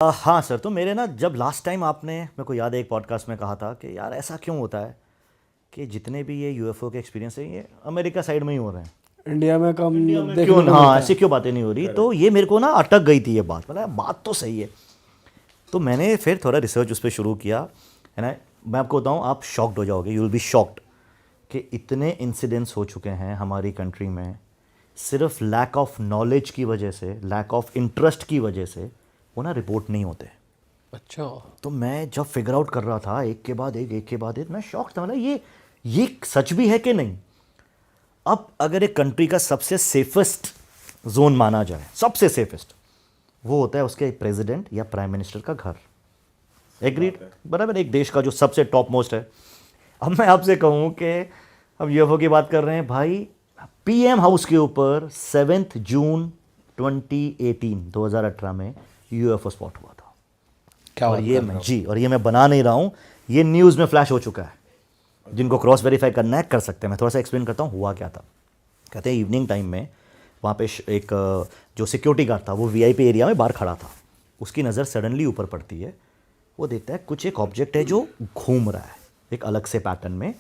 हाँ सर, तो मेरे ना जब लास्ट टाइम आपने मेरे को याद है एक पॉडकास्ट में कहा था कि यार ऐसा क्यों होता है कि जितने भी ये यूएफओ के एक्सपीरियंस हैं ये अमेरिका साइड में ही हो रहे हैं, इंडिया में कम देखने क्यों को हाँ मिलता ऐसी है। क्यों बातें नहीं हो रही। तो ये मेरे को ना अटक गई थी ये बात, मतलब बात तो सही है। तो मैंने फिर थोड़ा रिसर्च उस पर शुरू किया है ना। मैं आपको बताऊँ, आप शॉक्ड हो जाओगे, यू विल बी शॉक्ड कि इतने इंसिडेंट्स हो चुके हैं हमारी कंट्री में सिर्फ लैक ऑफ नॉलेज की वजह से, लैक ऑफ इंटरेस्ट की वजह से वो ना रिपोर्ट नहीं होते। अच्छा, तो मैं जब फिगर आउट कर रहा था एक के बाद एक, मैं शॉक था। मतलब ये सच भी है कि नहीं। अब अगर एक कंट्री का सबसे सेफेस्ट जोन माना जाए, सबसे सेफेस्ट, वो होता है उसके प्रेसिडेंट या प्राइम मिनिस्टर का घर। एग्रीड, बराबर, एक देश का जो सबसे टॉप मोस्ट है। अब मैं आपसे कहूँ कि अब यूएफओ की बात कर रहे हैं भाई, पीएम हाउस के ऊपर 7 जून 2018 में यूएफओ स्पॉट हुआ था। क्या और बात ये कर मैं रहे हो? जी, और ये मैं बना नहीं रहा हूँ, ये न्यूज़ में फ्लैश हो चुका है। जिनको क्रॉस वेरीफाई करना है कर सकते हैं। मैं थोड़ा सा एक्सप्लेन करता हूँ हुआ क्या था। कहते हैं इवनिंग टाइम में वहाँ पे एक जो सिक्योरिटी गार्ड था वो वीआईपी एरिया में बाहर खड़ा था। उसकी नज़र सडनली ऊपर पड़ती है, वो देखता है कुछ एक ऑब्जेक्ट है जो घूम रहा है एक अलग से पैटर्न में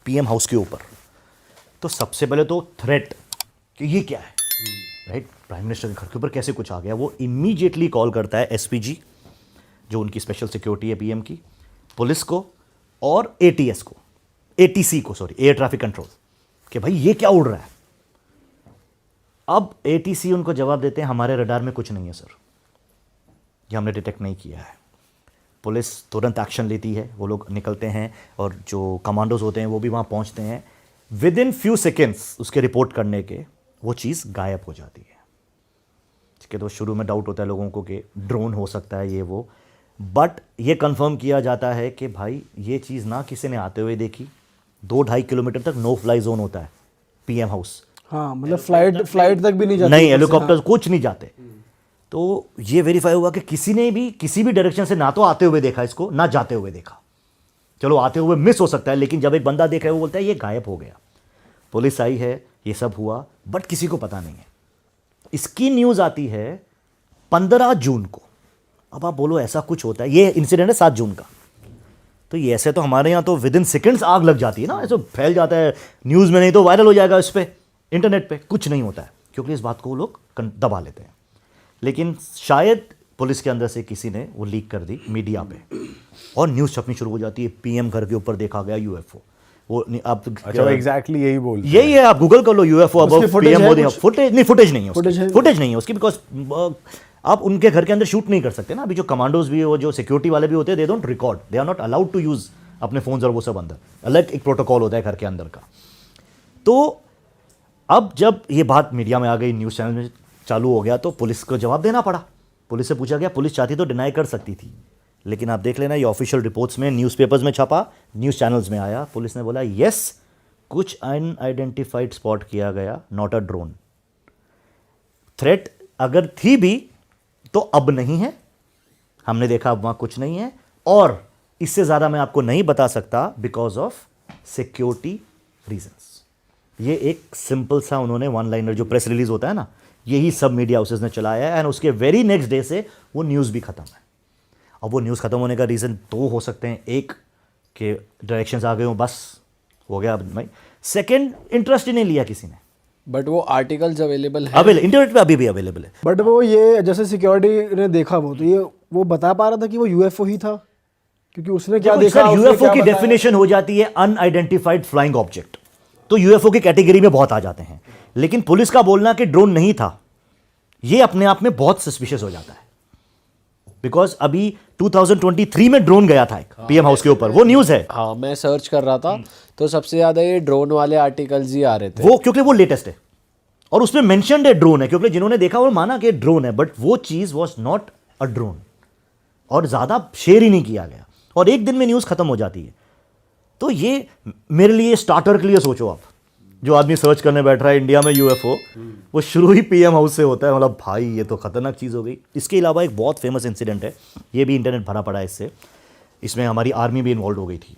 पीएम हाउस के ऊपर। तो सबसे पहले तो थ्रेट कि ये क्या है, राइट, प्राइम मिनिस्टर के घर के ऊपर कैसे कुछ आ गया। वो इमीडिएटली कॉल करता है एसपीजी, जो उनकी स्पेशल सिक्योरिटी है पीएम की, पुलिस को और एटीएस को, एटीसी को, सॉरी, एयर ट्रैफिक कंट्रोल, कि भाई ये क्या उड़ रहा है। अब एटीसी उनको जवाब देते हैं हमारे रडार में कुछ नहीं है सर, ये हमने डिटेक्ट नहीं किया है। पुलिस तुरंत एक्शन लेती है, वो लोग निकलते हैं और जो कमांडोज होते हैं वो भी वहाँ पहुँचते हैं। विद इन फ्यू सेकेंड्स उसके रिपोर्ट करने के वो चीज़ गायब हो जाती है। ठीक है, तो शुरू में डाउट होता है लोगों को कि ड्रोन हो सकता है ये वो, बट ये कंफर्म किया जाता है कि भाई ये चीज़ ना किसी ने आते हुए देखी। 2-2.5 किलोमीटर तक नो फ्लाई जोन होता है पीएम हाउस, हाँ, मतलब फ्लाइट तक भी नहीं जाती नहीं ऊपर से, हेलीकॉप्टर हाँ। कुछ नहीं जाते। तो ये वेरीफाई हुआ कि किसी ने भी किसी भी डायरेक्शन से ना तो आते हुए देखा इसको, ना जाते हुए देखा। चलो आते हुए मिस हो सकता है, लेकिन जब एक बंदा देखा है वो बोलता है ये गायब हो गया। पुलिस आई है, ये सब हुआ, बट किसी को पता नहीं है। इसकी न्यूज़ आती है 15 जून को। अब आप बोलो ऐसा कुछ होता है, ये इंसिडेंट है 7 जून का। तो ये ऐसे तो हमारे यहाँ तो विद इन सेकेंड्स आग लग जाती है ना, ऐसे फैल जाता है न्यूज़ में, नहीं तो वायरल हो जाएगा इस पर, इंटरनेट पे। कुछ नहीं होता है क्योंकि इस बात को वो लोग दबा लेते हैं। लेकिन शायद पुलिस के अंदर से किसी ने वो लीक कर दी मीडिया पे और न्यूज़ छपनी शुरू हो जाती है, पीएम घर के ऊपर देखा गया यूएफओ। वो आप अच्छा, वो एग्जैक्टली यही बोलते हैं। यही है, आप गूगल कर लो यूएफओ अब उसकी footage पीएम है मोदी। कुछ? फुटेज नहीं, फुटेज नहीं है उसकी, Footage है? फुटेज नहीं है उसकी, बिकॉज आप उनके घर के अंदर शूट नहीं कर सकते ना। अभी जो कमांडोज भी है, वो जो सिक्योरिटी वाले भी होते हैं, they don't record, they are not allowed to use अपने फोन्स और वो सब अंदर, अलग एक प्रोटोकॉल होता है घर के अंदर का। तो अब जब ये बात मीडिया में आ गई, न्यूज़ चैनल में चालू हो गया, तो पुलिस को जवाब देना पड़ा। पुलिस से पूछा गया, पुलिस चाहती तो डिनाई कर सकती थी, लेकिन आप देख लेना ये ऑफिशियल रिपोर्ट्स में, न्यूज़पेपर्स में छपा, न्यूज़ चैनल्स में आया। पुलिस ने बोला यस, कुछ अनआइडेंटिफाइड स्पॉट किया गया, नॉट अ ड्रोन। थ्रेट अगर थी भी तो अब नहीं है, हमने देखा अब वहाँ कुछ नहीं है। और इससे ज़्यादा मैं आपको नहीं बता सकता बिकॉज ऑफ सिक्योरिटी रीजंस। ये एक सिंपल सा उन्होंने वन लाइनर जो प्रेस रिलीज होता है ना, यही सब मीडिया हाउसेस ने चलाया है, एंड उसके वेरी नेक्स्ट डे से वो न्यूज़ भी खत्म है। अब वो न्यूज़ खत्म होने का रीज़न दो हो सकते हैं, एक कि डायरेक्शंस आ गए हो, बस हो गया भाई। सेकंड, इंटरेस्ट ही नहीं लिया किसी ने। बट वो आर्टिकल्स अवेलेबल है, अवेलेबल इंटरनेट पे अभी भी अवेलेबल है। बट वो ये जैसे सिक्योरिटी ने देखा वो, तो ये वो बता पा रहा था कि वो यूएफओ ही था, क्योंकि उसने क्या देखा, उसने यूएफओ क्या की बताया? डेफिनेशन हो जाती है अनआइडेंटिफाइड फ्लाइंग ऑब्जेक्ट, तो यूएफओ की कैटेगरी में बहुत आ जाते हैं। लेकिन पुलिस का बोलना कि ड्रोन नहीं था, ये अपने आप में बहुत सस्पिशियस हो जाता है। बिकॉज अभी 2023 में ड्रोन गया था एक पीएम हाउस के ऊपर, वो न्यूज़ है। हाँ मैं सर्च कर रहा था तो सबसे ज़्यादा ये ड्रोन वाले आर्टिकल्स ही आ रहे थे। वो क्योंकि वो लेटेस्ट है और उसमें मेंशन्ड है ड्रोन है, क्योंकि जिन्होंने देखा वो माना कि ड्रोन है, बट वो चीज़ वॉज नॉट अ ड्रोन और ज़्यादा शेयर ही नहीं किया गया, और एक दिन में न्यूज़ खत्म हो जाती है। तो ये मेरे लिए स्टार्टर के लिए सोचो आप, जो आदमी सर्च करने बैठ रहा है इंडिया में यूएफओ, वो शुरू ही पीएम हाउस से होता है। मतलब भाई ये तो खतरनाक चीज़ हो गई। इसके अलावा एक बहुत फेमस इंसिडेंट है, ये भी इंटरनेट भरा पड़ा है इससे, इसमें हमारी आर्मी भी इन्वॉल्व हो गई थी।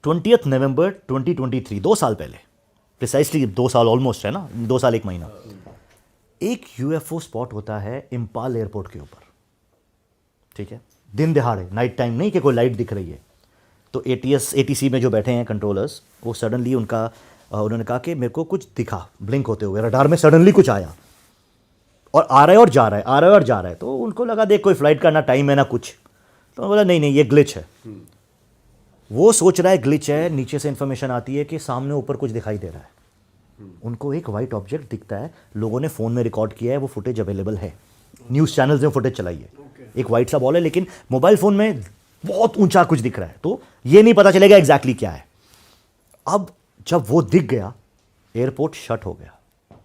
20 नवंबर 2023, 2 साल पहले, प्रिसाइसली 2 साल ऑलमोस्ट है ना, 2 साल 1 महीना, एक यूएफओ स्पॉट होता है इम्पाल एयरपोर्ट के ऊपर, ठीक है, दिन दिहाड़े, नाइट टाइम नहीं कि कोई लाइट दिख रही है। तो एटीसी में जो बैठे हैं कंट्रोलर्स, वो सडनली उन्होंने कहा कि मेरे को कुछ दिखा ब्लिंक होते हुए, रडार में सडनली कुछ आया और आ रहा है और जा रहा है, आ रहा है और जा रहा है। तो उनको लगा देख कोई फ्लाइट का ना टाइम है ना कुछ, तो बोला नहीं नहीं ये ग्लिच है। वो सोच रहा है ग्लिच है, नीचे से इंफॉर्मेशन आती है कि सामने ऊपर कुछ दिखाई दे रहा है। उनको एक वाइट ऑब्जेक्ट दिखता है, लोगों ने फ़ोन में रिकॉर्ड किया है, वो फुटेज अवेलेबल है, न्यूज़ चैनल्स में फुटेज चलाई है। एक वाइट सा बॉल है, लेकिन मोबाइल फ़ोन में बहुत ऊंचा कुछ दिख रहा है, तो ये नहीं पता चलेगा एग्जैक्टली क्या है। अब जब वो दिख गया, एयरपोर्ट शट हो गया।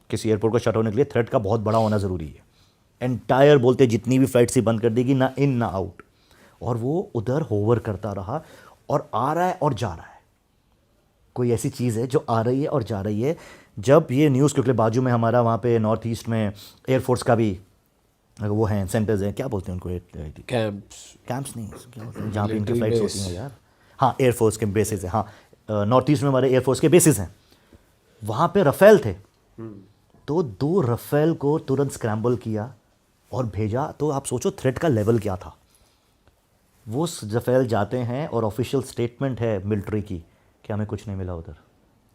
किसी एयरपोर्ट को शट होने के लिए थ्रेट का बहुत बड़ा होना ज़रूरी है। एंटायर बोलते जितनी भी फ्लाइट से बंद कर देगी, ना इन ना आउट। और वो उधर होवर करता रहा और आ रहा है और जा रहा है। कोई ऐसी चीज़ है जो आ रही है और जा रही है। जब ये न्यूज़, क्योंकि बाजू में हमारा वहाँ पे नॉर्थ ईस्ट में एयरफोर्स का भी वो हैं, सेंटर्स हैं, क्या बोलते हैं उनको, कैंप्स नहीं, क्या बोलते हैं जहाँ पे इनकी फ्लाइट्स होती हैं यार, हाँ एयरफोर्स के बेसिस हैं, हाँ नॉर्थ ईस्ट में हमारे एयरफोर्स के बेसिस हैं। वहाँ पे रफ़ेल थे, तो 2 रफ़ेल को तुरंत स्क्रैम्बल किया और भेजा। तो आप सोचो थ्रेट का लेवल क्या था। वो रफ़ेल जाते हैं और ऑफिशियल स्टेटमेंट है मिलिट्री की कि हमें कुछ नहीं मिला उधर,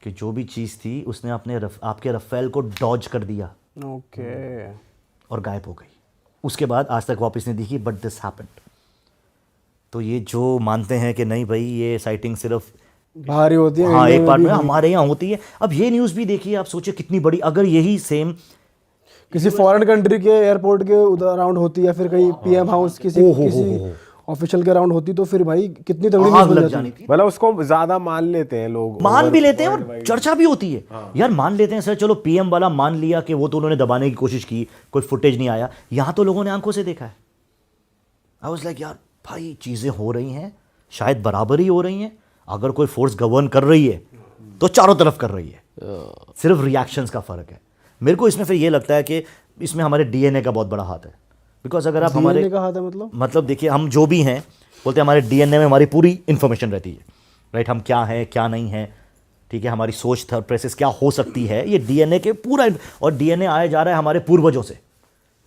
कि जो भी चीज़ थी उसने आपके रफ़ेल को डॉज कर दिया ओके और गायब हो गई। उसके बाद आज तक वापस नहीं दिखी, बट दिस हैपेंड। तो ये जो मानते हैं कि नहीं भाई ये साइटिंग सिर्फ भारी होती है, हाँ इंडिया एक में पार्ट भी में हमारे यहाँ होती है। अब ये न्यूज़ भी देखिए, आप सोचिए कितनी बड़ी, अगर यही सेम किसी फॉरेन कंट्री के एयरपोर्ट के उधर अराउंड होती है, फिर कहीं पीएम हाउस किसी ऑफिशियल के अराउंड होती, तो फिर भाई कितनी तगड़ी आग न्यूज़ बन लग जाती जानी है। थी। मतलब उसको ज्यादा मान लेते हैं लोग, मान भी लेते हैं और चर्चा भी होती है। यार मान लेते हैं सर, चलो पीएम वाला मान लिया कि वो तो उन्होंने दबाने की कोशिश की, कोई फुटेज नहीं आया। यहाँ तो लोगों ने आंखों से देखा है। आई वाज लाइक यार भाई चीज़ें हो रही हैं, शायद बराबर ही हो रही हैं। अगर कोई फोर्स गवर्न कर रही है तो चारों तरफ कर रही है, सिर्फ रिएक्शंस का फ़र्क है। मेरे को इसमें फिर ये लगता है कि इसमें हमारे डीएनए का बहुत बड़ा हाथ है। बिकॉज अगर आप हमारे का हाथ है मतलब देखिए, हम जो भी हैं बोलते हैं हमारे डीएनए में हमारी पूरी इन्फॉर्मेशन रहती है, राइट। हम क्या हैं क्या नहीं है, ठीक है, हमारी सोच थॉट प्रोसेस क्या हो सकती है, ये डीएनए के पूरा। और डीएनए आया जा रहा है हमारे पूर्वजों से,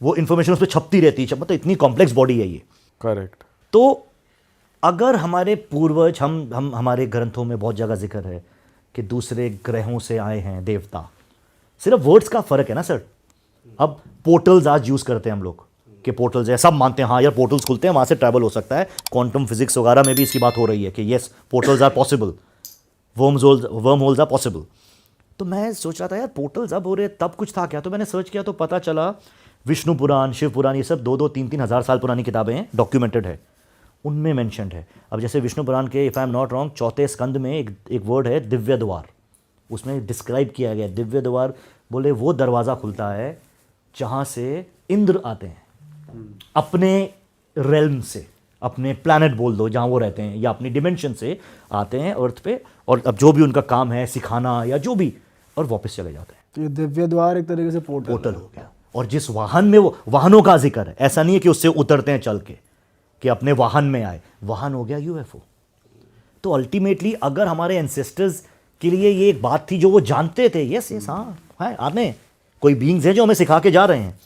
वो इन्फॉर्मेशन उस पर छपती रहती है। मतलब इतनी कॉम्प्लेक्स बॉडी है ये। करेक्ट। तो अगर हमारे पूर्वज, हम हमारे ग्रंथों में बहुत जगह जिक्र है कि दूसरे ग्रहों से आए हैं देवता, सिर्फ वर्ड्स का फ़र्क है ना सर। अब पोर्टल्स आज यूज़ करते हैं हम लोग कि पोर्टल्स है, सब मानते हैं हाँ यार पोर्टल्स खुलते हैं, वहाँ से ट्रैवल हो सकता है। क्वांटम फिजिक्स वगैरह में भी इसकी बात हो रही है कि yes portals are possible, wormholes are possible. तो मैं सोच रहा था यार पोर्टल्स अब हो रहे, तब कुछ था क्या? तो मैंने सर्च किया तो पता चला विष्णु पुराण, शिव पुराण, ये सब 2-2, 3-3 हज़ार साल पुरानी किताबें हैं, डॉक्यूमेंटेड है, उनमें मेंशन्ड है। अब जैसे विष्णु पुराण के if I am not wrong 4थे स्कंद में एक वर्ड है दिव्य द्वार, उसमें डिस्क्राइब किया गया दिव्य द्वार, बोले वो दरवाज़ा खुलता है जहाँ से इंद्र आते हैं अपने रेल्म से, अपने प्लैनेट बोल दो जहाँ वो रहते हैं, या अपनी डिमेंशन से आते हैं अर्थ पे, और अब जो भी उनका काम है सिखाना या जो भी, और वापस चले जाते हैं। तो ये दिव्य द्वार एक तरीके से पोर्टल हो गया। और जिस वाहन में, वो वाहनों का जिक्र है, ऐसा नहीं है कि उससे उतरते हैं चल के कि अपने वाहन में आए, वाहन हो गया यूएफओ। तो अल्टीमेटली अगर हमारे एंसेस्टर्स के लिए ये एक बात थी जो वो जानते थे, यस यस हाँ है, आने कोई बीइंग्स हैं जो हमें सिखा के जा रहे हैं,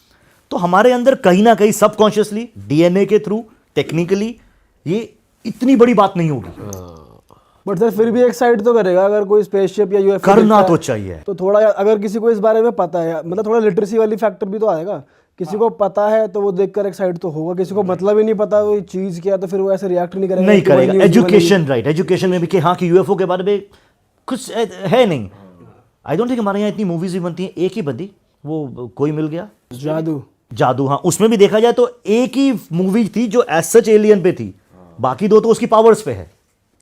तो हमारे अंदर कहीं ना कहीं सबकॉन्शियसली डीएनए के थ्रू टेक्निकली ये इतनी बड़ी बात नहीं होगी। बट सर फिर भी एक साइड तो करेगा, अगर कोई स्पेसशिप या यूएफओ करना तो चाहिए। तो थोड़ा, अगर किसी को इस बारे में पता है, मतलब थोड़ा लिटरेसी वाली फैक्टर भी तो आएगा। किसी को पता है तो वो देखकर एक साइड तो होगा, किसी को मतलब ही नहीं पता वो चीज़ क्या, तो फिर वो ऐसे रिएक्ट नहीं करेगा। नहीं करेगा। एजुकेशन, राइट, एजुकेशन में भी कि हाँ कि यूएफओ के बारे में कुछ है नहीं। आई डोंट थिंक हमारे यहाँ इतनी मूवीज भी बनती हैं, एक ही बंदी वो कोई मिल गया, जादू, हाँ उसमें भी देखा जाए तो एक ही मूवी थी जो एज सच एलियन पे थी, बाकी 2 तो उसकी पावर्स पे है।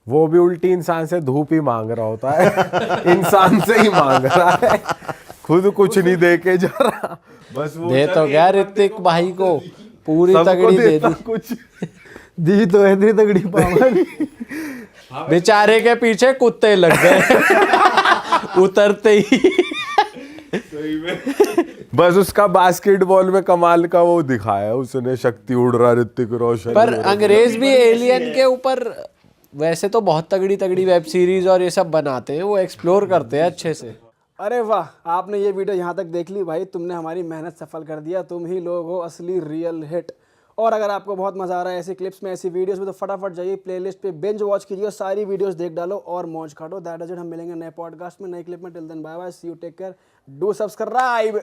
वो भी उल्टी इंसान से धूप ही मांग रहा होता है इंसान से ही मांग रहा है, खुद कुछ नहीं दे के जा रहा, बस वो दे तो गया ऋतिक भाई को पूरी तगड़ी दे दी, कुछ दी तो है इतनी तगड़ी पावर। बेचारे के पीछे कुत्ते लग गए उतरते ही। बस उसका बास्केटबॉल में कमाल का वो दिखाया उसने, शक्ति उड़ रहा ऋतिक रोशन। पर अंग्रेज भी एलियन के ऊपर वैसे तो बहुत तगड़ी तगड़ी वेब सीरीज और ये सब बनाते हैं, वो एक्सप्लोर करते हैं अच्छे से। अरे वाह, आपने ये वीडियो यहाँ तक देख ली भाई, तुमने हमारी मेहनत सफल कर दिया, तुम ही लोग हो असली रियल हिट। और अगर आपको बहुत मजा आ रहा है ऐसी क्लिप्स में, ऐसी वीडियोस में, तो फटाफट जाइए प्लेलिस्ट पे बिंज वॉच कीजिए, सारी वीडियोस देख डालो और मौज काटो। That is it. हम मिलेंगे नए पॉडकास्ट में, नए क्लिप में। Till then bye bye, see you, take care, do subscribe.